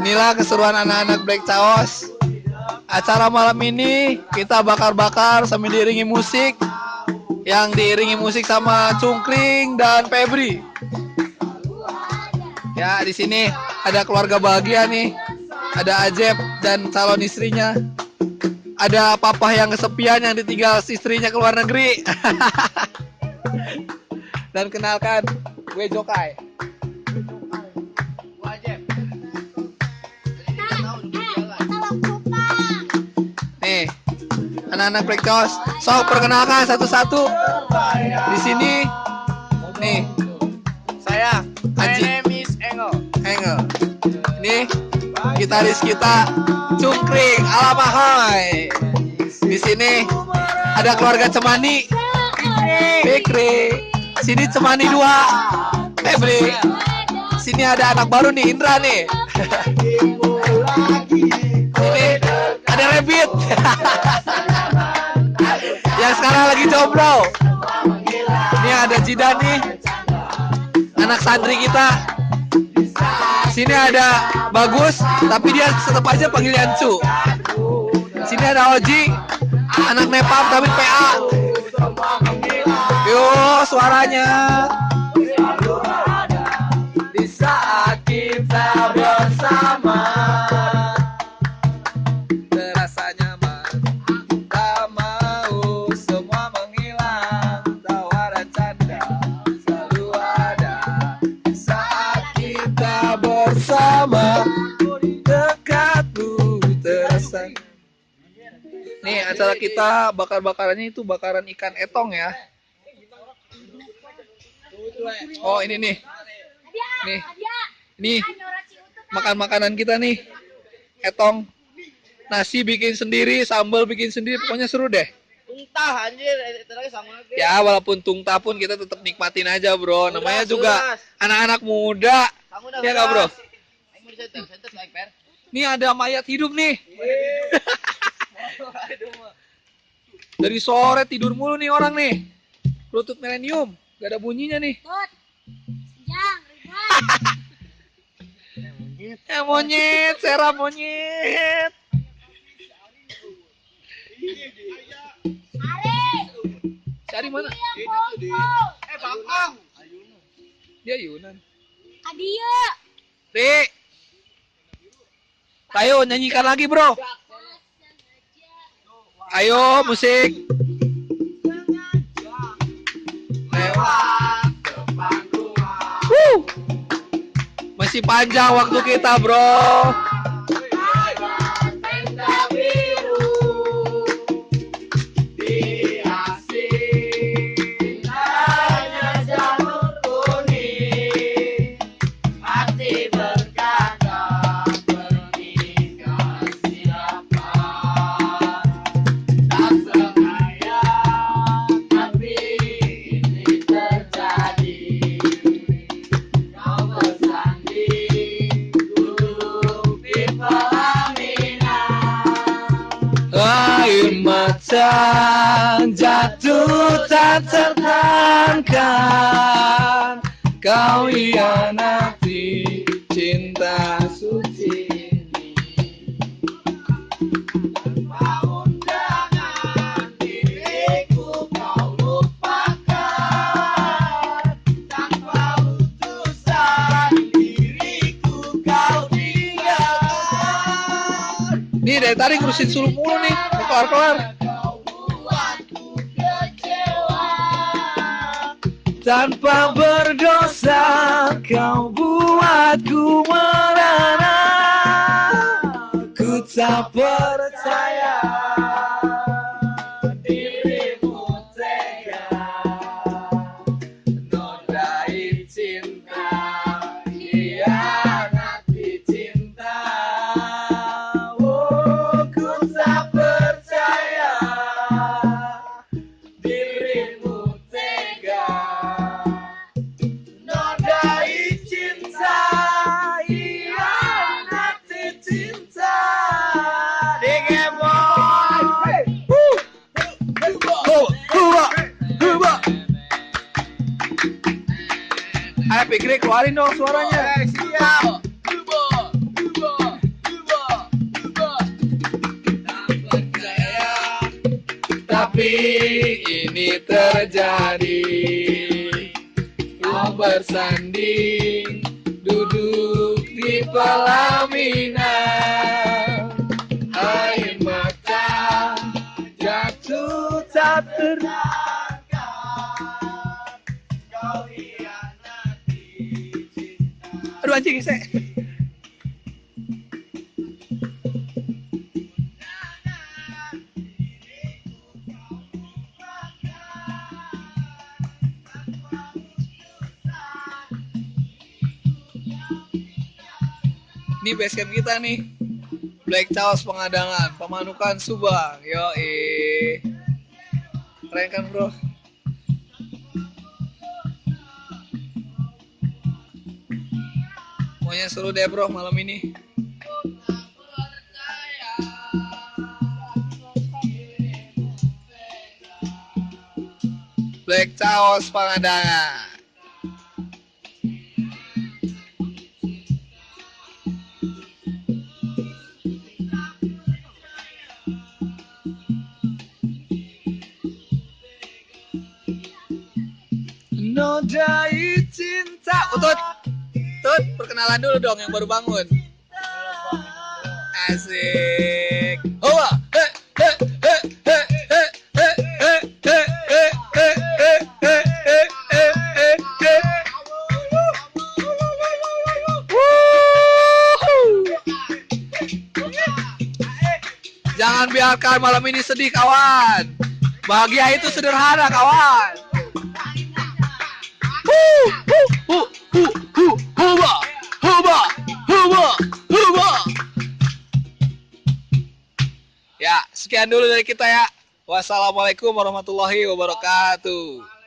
Inilah keseruan anak-anak Black Chaos. Acara malam ini kita bakar-bakar sambil diiringi musik, yang diiringi musik sama Cungkring dan Febri. Ya, di sini ada keluarga bahagia nih. Ada Ajep dan calon istrinya. Ada papa yang kesepian yang ditinggal istrinya ke luar negeri. Dan kenalkan, gue Jokai. Nih, anak-anak Black Chaos, sok perkenalkan satu-satu. Di sini, nih, saya Aji. My name is Engel. Ini gitaris kita, Cungkring. Alamahoy. Di sini ada keluarga Cemani, Fikri. Sini Cemani 2, Febri. Sini ada anak baru nih, Indra nih. Ini ada Rabbit. Yang sekarang lagi jomblo. Ini ada Jidan nih, anak santri kita. Sini ada Bagus, tapi dia tetap aja panggil Yancu. Sini ada Oji, anak Nepal tapi PA. Yo, suaranya. Di saat kita bersama, terasa nyaman, tak mau semua menghilang. Tawa dan canda selalu ada. Di saat kita bersama, dekatmu terasa. Nih, acara kita bakar-bakarannya itu bakaran ikan etong ya. Oh, ini nih. Nih, makan makanan kita nih. Etong. Nasi bikin sendiri, sambal bikin sendiri, pokoknya seru deh. Tuntah anjir, itu lagi sama lagi. Ya, walaupun tungtah pun kita tetap nikmatin aja, bro. Namanya juga anak-anak muda. Ya nggak, bro? Nih ada mayat hidup nih. Dari sore tidur mulu nih orang nih. Bluetooth Millennium, gak ada bunyinya nih. Monyet, Sera monyet. Cari mana? Bangkong. Dia Yunan. Adio. Dek. Ayo nyanyikan lagi, bro. Ayo musik. Masih panjang waktu kita, bro. Air mata jatuh tak tertahankan, kau hianati cinta suci ini. Tanpa undangan diriku kau lupakan, tanpa utusan diriku kau tinggalkan. Nih dari tadi ngurusin suluk mulu nih, kelar-kelar. Tanpa berdosa kau buatku merana, ku tak percaya dirimu tega nodai cinta, hianati cinta. Oh, ku tak percaya dirimu tega nodai cinta, hianati cinta. Ayo Fikri keluarin dong suaranya. Siap. mimpi ini terjadi. Ku bersanding duduk di pelaminan, air mata jatuh tak aduh anjing saya. Ini basecamp kita nih, Black Chaos Pengadangan, Pemanukan Subang. Yoi, keren kan bro? Pokoknya seru deh bro malam ini. Black Chaos Pengadangan. Nodai cinta. Utut, Tut, perkenalan dulu dong yang baru bangun. Asik. Hoa, jangan biarkan malam ini sedih kawan. Bahagia itu sederhana kawan. Ya, sekian dulu dari kita ya. Wassalamualaikum warahmatullahi wabarakatuh.